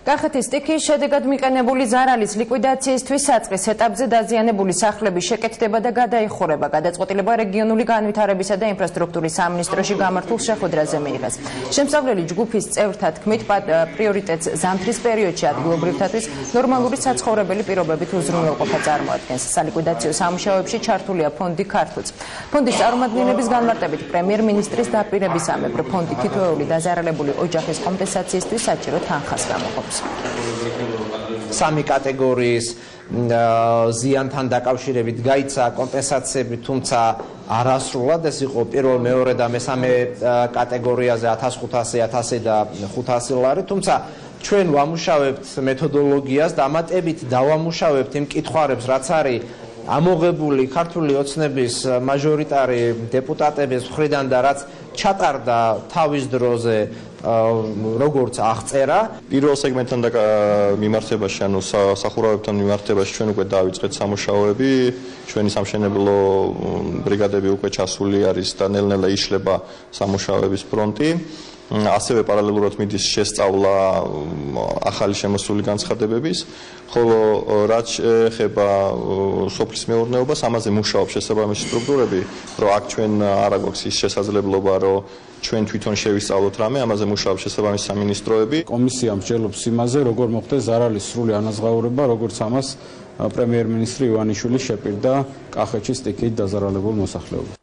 კახეთის სტიქიის შედეგად მიყენებული ზარალის ლიკვიდაციისთვის საწყის ეტაპზე დაზიანებული სახლების შეკეთება და გადაიხურება გადაწყვეტილება რეგიონული განვითარებისა და ინფრასტრუქტურის სამინისტროში გამართულ შეხვედრაზე მიიღეს. შემსწავლელი ჯგუფის წევრთა თქმით, პრიორიტეტს ზამთრის პერიოდში ადგილობრივთათვის ნორმალური საცხოვრებელი პირობებით უზრუნველყოფა წარმოადგენს. სალიკვიდაციო სამუშაოებში ჩართულია ფონდი ქართულს. ფონდის წარმომადგენლების განმარტებით პრემიერ-მინისტრის დაპირებისამებრ ფონდი თითოეული დაზარალებული ოჯახის კომპენსაციისთვის საჭირო თანხას გამოყოფს. Სამი კატეგორიის ზიანთან დაკავშირებით გაიცა კომპენსაციები, თუმცა არასრულად ეს იყო პირველ, მეორე და მესამე კატეგორიაზე 1500, 1000 და 500 ლარი, თუმცა ჩვენ ვამუშავებთ მეთოდოლოგიას და ამატებით დავამუშავებთ იმ კითხვარებს, რაც არის ამოღებული ქართული ოცნების მაჟორიტარი დეპუტატების მხრიდან და რაც ჩატარდა თავის დროზე როგორც აღწერა. პირველ სეგმენტთან მიმართებაში, ანუ სახურავებთან მიმართებაში ჩვენ უკვე დავიწყეთ სამუშაოები. ჩვენი სამშენებლო ბრიგადები უკვე ჩასული არის და ნელ-ნელა იშლება სამუშაოების ფრონტი. ასევე პარალელურად მიდის შესწავლა ახალი შემოსული განცხადებების, ხოლო რაც ეხება სოფლის მეურნეობას, ამაზე მუშაობს შესაბამისი სტრუქტურები, რომ აქ ჩვენ არ აქვს ის შესაძლებლობა, რომ ჩვენ თვითონ შევისწავლოთ რამე, ამაზე მუშაობს შესაბამისი სამინისტროები. კომისია მსჯელობს იმაზე, როგორ მოხდეს ზარალის სრული ანაზღაურება, როგორც ამას პრემიერ-მინისტრი ივანიშვილი შეპირდა კახეთის სტიქიით დაზარალებულ მოსახლეობას.